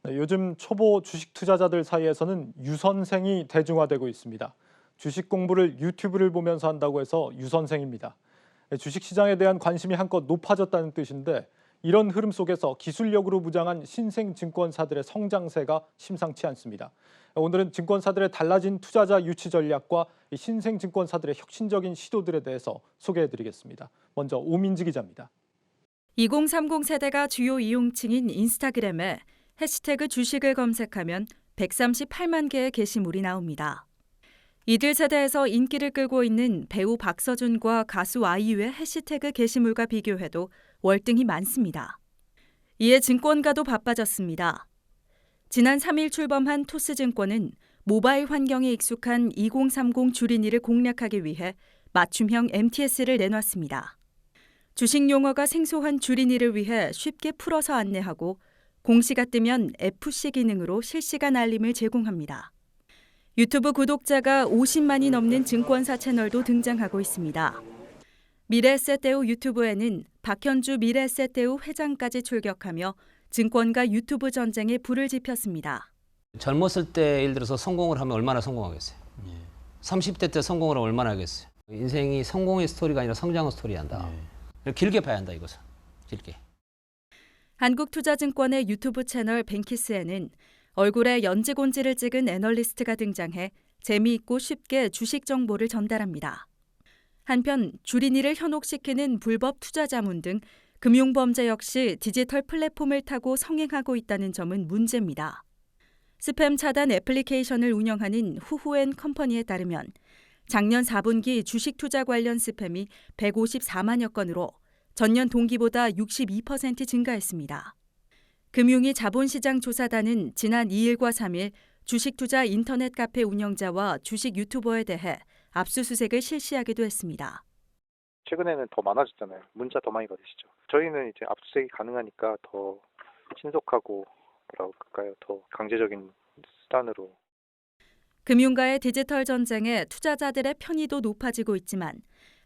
네, 요즘 초보 주식 투자자들 사이에서는 유선생이 대중화되고 있습니다. 주식 공부를 유튜브를 보면서 한다고 해서 유선생입니다. 네, 주식 시장에 대한 관심이 한껏 높아졌다는 뜻인데 이런 흐름 속에서 기술력으로 무장한 신생 증권사들의 성장세가 심상치 않습니다. 오늘은 증권사들의 달라진 투자자 유치 전략과 이 신생 증권사들의 혁신적인 시도들에 대해서 소개해드리겠습니다. 먼저 오민지 기자입니다. 2030 세대가 주요 이용층인 인스타그램에 해시태그 주식을 검색하면 138만 개의 게시물이 나옵니다. 이들 세대에서 인기를 끌고 있는 배우 박서준과 가수 아이유의 해시태그 게시물과 비교해도 월등히 많습니다. 이에 증권가도 바빠졌습니다. 지난 3일 출범한 토스증권은 모바일 환경에 익숙한 2030 주린이를 공략하기 위해 맞춤형 MTS를 내놨습니다. 주식 용어가 생소한 주린이를 위해 쉽게 풀어서 안내하고 공시가 뜨면 FC 기능으로 실시간 알림을 제공합니다. 유튜브 구독자가 50만이 넘는 증권사 채널도 등장하고 있습니다. 미래에셋대우 유튜브에는 박현주 미래에셋대우 회장까지 출격하며 증권가 유튜브 전쟁에 불을 지폈습니다. 젊었을 때 예를 들어서 성공을 하면 얼마나 성공하겠어요? 30대 때 성공을 하면 얼마나 하겠어요? 인생이 성공의 스토리가 아니라 성장의 스토리 한다. 길게 봐야 한다 이것은. 길게. 한국투자증권의 유튜브 채널 뱅키스에는 얼굴에 연지곤지를 찍은 애널리스트가 등장해 재미있고 쉽게 주식 정보를 전달합니다. 한편 주린이를 현혹시키는 불법 투자 자문 등 금융범죄 역시 디지털 플랫폼을 타고 성행하고 있다는 점은 문제입니다. 스팸 차단 애플리케이션을 운영하는 후후엔컴퍼니에 따르면 작년 4분기 주식 투자 관련 스팸이 154만여 건으로 전년 동기보다 62% 증가했습니다. 금융위 자본시장 조사단은 지난 2일과 3일 주식 투자 인터넷 카페 운영자와 주식 유튜버에 대해 압수수색을 실시하기도 했습니다. 최근에는 더 많아졌잖아요. 문자 더 많이 받으시죠. 저희는 이제 압수수색이 가능하니까 더 신속하고 뭐라고 할까요? 더 강제적인 수단으로. 금융가의 디지털 전쟁에 투자자들의 편의도 높아지고 있지만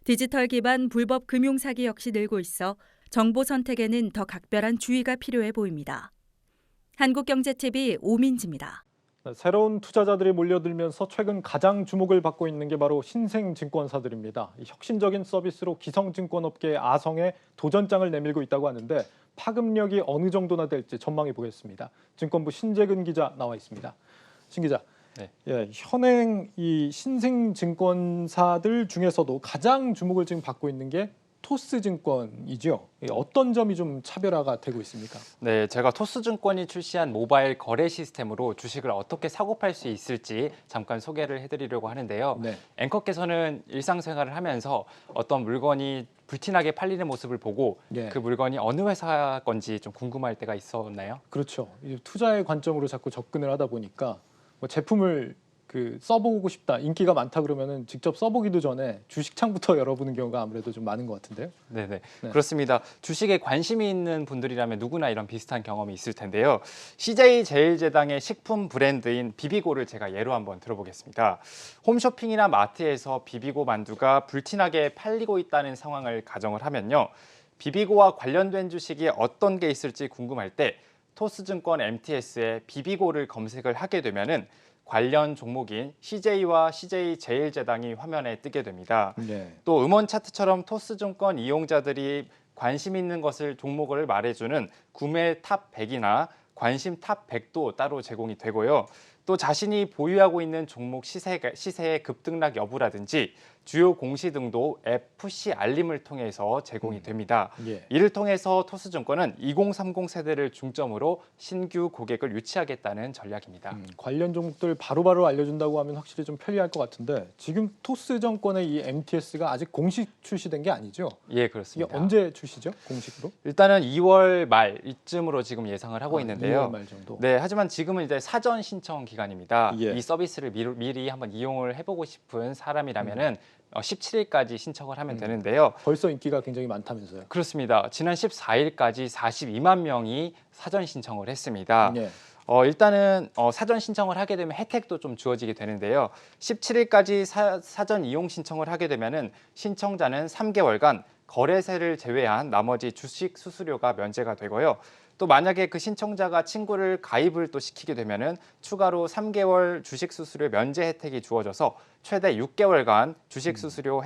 디지털 기반 불법 금융 사기 역시 늘고 있어 정보 선택에는 더 각별한 주의가 필요해 보입니다. 한국경제TV 오민지입니다. 새로운 투자자들이 몰려들면서 최근 가장 주목을 받고 있는 게 바로 신생 증권사들입니다. 혁신적인 서비스로 기성증권업계의 아성에 도전장을 내밀고 있다고 하는데 파급력이 어느 정도나 될지 전망해 보겠습니다. 증권부 신재근 기자 나와 있습니다. 신 기자, 네. 예, 현행 이 신생 증권사들 중에서도 가장 주목을 지금 받고 있는 게 토스증권이죠. 어떤 점이 좀 차별화가 되고 있습니까? 네, 제가 토스증권이 출시한 모바일 거래 시스템으로 주식을 어떻게 사고 팔 수 있을지 잠깐 소개를 해드리려고 하는데요. 네. 앵커께서는 일상생활을 하면서 어떤 물건이 불티나게 팔리는 모습을 보고 예. 그 물건이 어느 회사 건지 좀 궁금할 때가 있었나요? 그렇죠. 이 투자의 관점으로 자꾸 접근을 하다 보니까 뭐 제품을 써보고 싶다, 인기가 많다 그러면은 직접 써보기도 전에 주식창부터 열어보는 경우가 아무래도 좀 많은 것 같은데요. 네네. 네. 그렇습니다. 주식에 관심이 있는 분들이라면 누구나 이런 비슷한 경험이 있을 텐데요. CJ 제일제당의 식품 브랜드인 비비고를 제가 예로 한번 들어보겠습니다. 홈쇼핑이나 마트에서 비비고 만두가 불티나게 팔리고 있다는 상황을 가정을 하면요. 비비고와 관련된 주식이 어떤 게 있을지 궁금할 때 토스증권 MTS에 비비고를 검색을 하게 되면은 관련 종목인 CJ와 CJ 제일제당이 화면에 뜨게 됩니다. 네. 또 음원 차트처럼 토스증권 이용자들이 관심 있는 것을 종목을 말해주는 구매 탑 100이나 관심 탑 100도 따로 제공이 되고요. 또 자신이 보유하고 있는 종목 시세의 급등락 여부라든지 주요 공시 등도 FC 알림을 통해서 제공이 됩니다. 예. 이를 통해서 토스증권은 2030 세대를 중점으로 신규 고객을 유치하겠다는 전략입니다. 관련 종목들 바로바로 알려준다고 하면 확실히 좀 편리할 것 같은데 지금 토스증권의 이 MTS가 아직 공식 출시된 게 아니죠? 예, 이게 그렇습니다. 언제 출시죠? 공식으로? 일단은 2월 말 이쯤으로 지금 예상을 하고 2월 있는데요. 말 정도. 네, 하지만 지금은 이제 사전 신청 기간입니다. 예. 이 서비스를 미리 한번 이용을 해보고 싶은 사람이라면은 17일까지 신청을 하면 되는데요. 벌써 인기가 굉장히 많다면서요? 그렇습니다. 지난 14일까지 42만 명이 사전 신청을 했습니다. 예. 일단은 사전 신청을 하게 되면 혜택도 좀 주어지게 되는데요. 17일까지 사전 이용 신청을 하게 되면은 신청자는 3개월간 거래세를 제외한 나머지 주식 수수료가 면제가 되고요. 또 만약에 그 신청자가 친구를 가입을 또 시키게 되면은 추가로 3개월 주식 수수료 면제 혜택이 주어져서 최대 6개월간 주식 수수료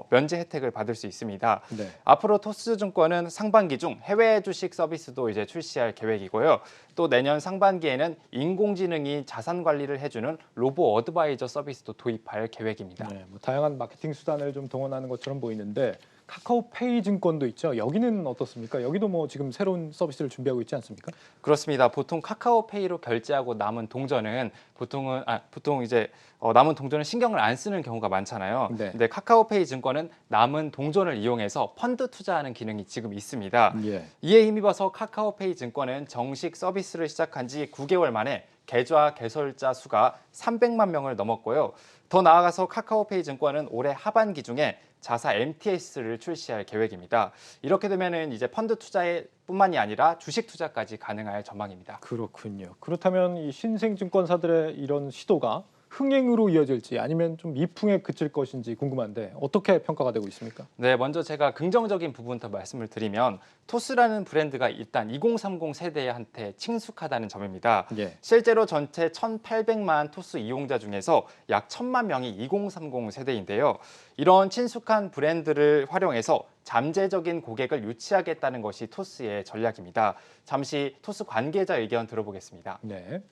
면제 혜택을 받을 수 있습니다. 네. 앞으로 토스증권은 상반기 중 해외 주식 서비스도 이제 출시할 계획이고요. 또 내년 상반기에는 인공지능이 자산 관리를 해주는 로보 어드바이저 서비스도 도입할 계획입니다. 네, 뭐 다양한 마케팅 수단을 좀 동원하는 것처럼 보이는데 카카오페이 증권도 있죠. 여기는 어떻습니까? 여기도 뭐 지금 새로운 서비스를 준비하고 있지 않습니까? 그렇습니다. 보통 카카오페이로 결제하고 남은 동전은 보통 이제 남은 동전은 신경을 안 쓰는 경우가 많잖아요. 네. 근데 카카오페이 증권은 남은 동전을 이용해서 펀드 투자하는 기능이 지금 있습니다. 예. 이에 힘입어서 카카오페이 증권은 정식 서비스를 시작한 지 9개월 만에 계좌 개설자 수가 300만 명을 넘었고요. 더 나아가서 카카오페이 증권은 올해 하반기 중에 자사 MTS를 출시할 계획입니다. 이렇게 되면은 이제 펀드 투자뿐만이 아니라 주식 투자까지 가능할 전망입니다. 그렇군요. 그렇다면 이 신생 증권사들의 이런 시도가 흥행으로 이어질지 아니면 좀 미풍에 그칠 것인지 궁금한데 어떻게 평가가 되고 있습니까? 네, 먼저 제가 긍정적인 부분부터 말씀을 드리면 토스라는 브랜드가 일단 2030 세대한테 친숙하다는 점입니다. 예. 실제로 전체 1,800만 토스 이용자 중에서 약 1,000만 명이 2030 세대인데요. 이런 친숙한 브랜드를 활용해서 잠재적인 고객을 유치하겠다는 것이 토스의 전략입니다. 잠시 토스 관계자 의견 들어보겠습니다. 네.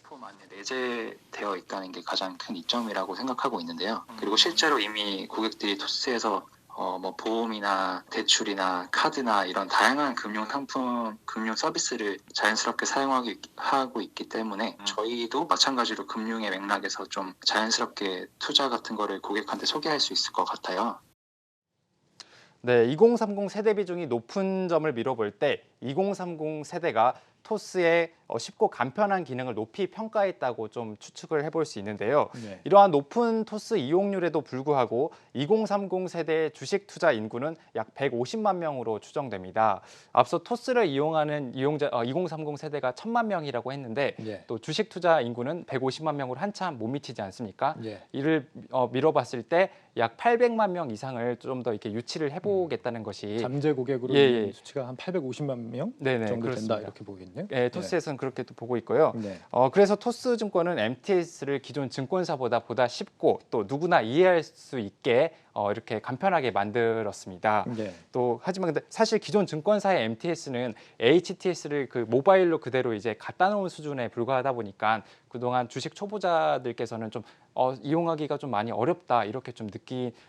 플랫폼 안에 내재되어 있다는 게 가장 큰 이점이라고 생각하고 있는데요. 그리고 실제로 이미 고객들이 토스에서 뭐 보험이나 대출이나 카드나 이런 다양한 금융 상품, 금융 서비스를 자연스럽게 사용하고 있기 때문에 저희도 마찬가지로 금융의 맥락에서 좀 자연스럽게 투자 같은 거를 고객한테 소개할 수 있을 것 같아요. 네, 2030 세대 비중이 높은 점을 미뤄볼 때 2030 세대가 토스의 쉽고 간편한 기능을 높이 평가했다고 좀 추측을 해볼 수 있는데요. 네. 이러한 높은 토스 이용률에도 불구하고 2030 세대의 주식 투자 인구는 약 150만 명으로 추정됩니다. 앞서 토스를 이용하는 이용자 2030 세대가 1,000만 명이라고 했는데 예. 또 주식 투자 인구는 150만 명으로 한참 못 미치지 않습니까? 예. 이를 미뤄봤을 때 약 800만 명 이상을 좀 더 이렇게 유치를 해보겠다는 것이 잠재 고객으로 예, 있는 예. 수치가 한 850만 명 네네, 정도 그렇습니다. 된다 이렇게 보이겠네요. 예, 토스에서는 그렇게 또 보고 있고요. 네. 그래서 토스 증권은 MTS를 기존 증권사보다 쉽고 또 누구나 이해할 수 있게 이렇게 간편하게 만들었습니다. 네. 또 하지만 근데 사실 기존 증권사의 MTS는 HTS를 그 모바일로 그대로 이제 갖다 놓은 수준에 불과하다 보니까 그동안 주식 초보자들께서는 좀 이용하기가 좀 많이 어렵다 이렇게 좀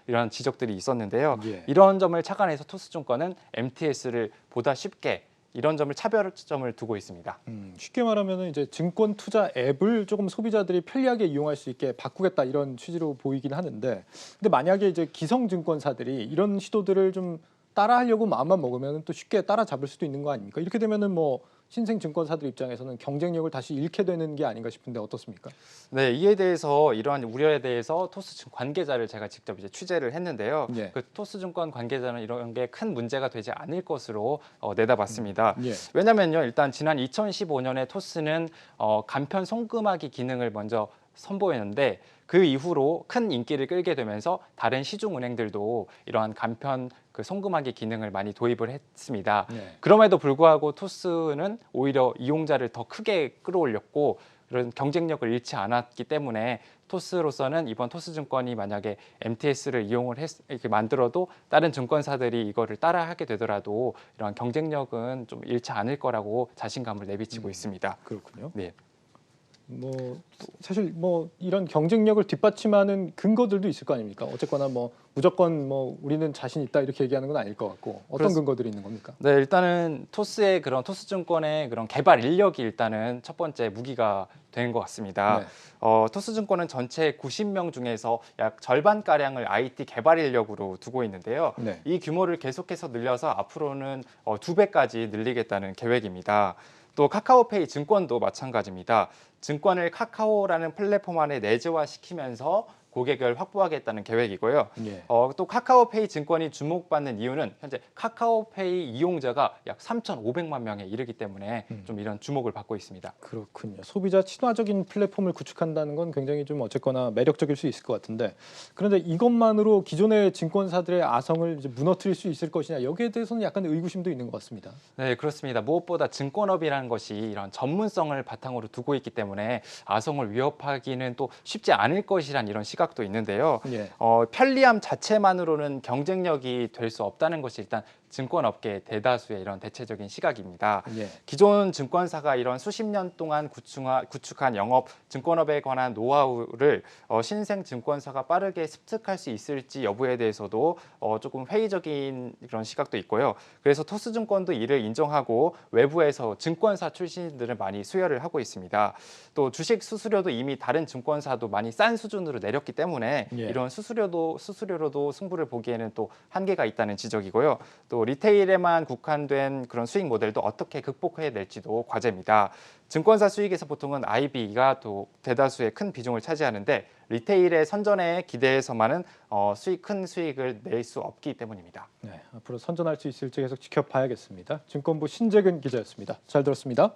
이런 지적들이 있었는데요. 예. 이런 점을 착안해서 토스증권은 MTS를 보다 쉽게 이런 점을 차별점을 두고 있습니다. 쉽게 말하면 이제 증권 투자 앱을 조금 소비자들이 편리하게 이용할 수 있게 바꾸겠다 이런 취지로 보이긴 하는데, 근데 만약에 이제 기성 증권사들이 이런 시도들을 좀 따라하려고 마음만 먹으면 또 쉽게 따라잡을 수도 있는 거 아닙니까? 이렇게 되면은 뭐 신생 증권사들 입장에서는 경쟁력을 다시 잃게 되는 게 아닌가 싶은데 어떻습니까? 네, 이에 대해서 이러한 우려에 대해서 토스증권 관계자를 제가 직접 이제 취재를 했는데요. 예. 그 토스증권 관계자는 이런 게 큰 문제가 되지 않을 것으로 내다봤습니다. 예. 왜냐면요, 일단 지난 2015년에 토스는 간편 송금하기 기능을 먼저 선보였는데 그 이후로 큰 인기를 끌게 되면서 다른 시중은행들도 이러한 간편 그 송금하기 기능을 많이 도입을 했습니다. 네. 그럼에도 불구하고 토스는 오히려 이용자를 더 크게 끌어올렸고 그런 경쟁력을 잃지 않았기 때문에 토스로서는 이번 토스증권이 만약에 MTS를 이렇게 만들어도 다른 증권사들이 이거를 따라하게 되더라도 이러한 경쟁력은 좀 잃지 않을 거라고 자신감을 내비치고 있습니다. 그렇군요. 네. 뭐 사실 뭐 이런 경쟁력을 뒷받침하는 근거들도 있을 거 아닙니까? 어쨌거나 뭐 무조건 뭐 우리는 자신 있다 이렇게 얘기하는 건 아닐 것 같고 어떤 근거들이 있는 겁니까? 네, 일단은 토스의 그런 토스증권의 그런 개발 인력이 일단은 첫 번째 무기가 된 것 같습니다. 네. 토스증권은 전체 90명 중에서 약 절반 가량을 IT 개발 인력으로 두고 있는데요. 네. 이 규모를 계속해서 늘려서 앞으로는 2배까지 늘리겠다는 계획입니다. 또 카카오페이 증권도 마찬가지입니다. 증권을 카카오라는 플랫폼 안에 내재화시키면서 고객을 확보하겠다는 계획이고요. 예. 또 카카오페이 증권이 주목받는 이유는 현재 카카오페이 이용자가 약 3,500만 명에 이르기 때문에 좀 이런 주목을 받고 있습니다. 그렇군요. 소비자 친화적인 플랫폼을 구축한다는 건 굉장히 좀 어쨌거나 매력적일 수 있을 것 같은데, 그런데 이것만으로 기존의 증권사들의 아성을 이제 무너뜨릴 수 있을 것이냐, 여기에 대해서는 약간 의구심도 있는 것 같습니다. 네, 그렇습니다. 무엇보다 증권업이라는 것이 이런 전문성을 바탕으로 두고 있기 때문에 아성을 위협하기는 또 쉽지 않을 것이란 이런 시각도 있는데요. 예. 편리함 자체만으로는 경쟁력이 될 수 없다는 것이 일단 증권업계의 대다수의 이런 대체적인 시각입니다. 예. 기존 증권사가 이런 수십 년 동안 구축한 영업, 증권업에 관한 노하우를 신생 증권사가 빠르게 습득할 수 있을지 여부에 대해서도 조금 회의적인 그런 시각도 있고요. 그래서 토스증권도 이를 인정하고 외부에서 증권사 출신들을 많이 수혈을 하고 있습니다. 또 주식 수수료도 이미 다른 증권사도 많이 싼 수준으로 내렸기 때문에 예. 이런 수수료로도 승부를 보기에는 또 한계가 있다는 지적이고요. 또 리테일에만 국한된 그런 수익 모델도 어떻게 극복해낼지도 과제입니다. 증권사 수익에서 보통은 IB가 또 대다수의 큰 비중을 차지하는데 리테일의 선전에 기대해서만은 큰 수익을 낼 수 없기 때문입니다. 네, 앞으로 선전할 수 있을지 계속 지켜봐야겠습니다. 증권부 신재근 기자였습니다. 잘 들었습니다. 네.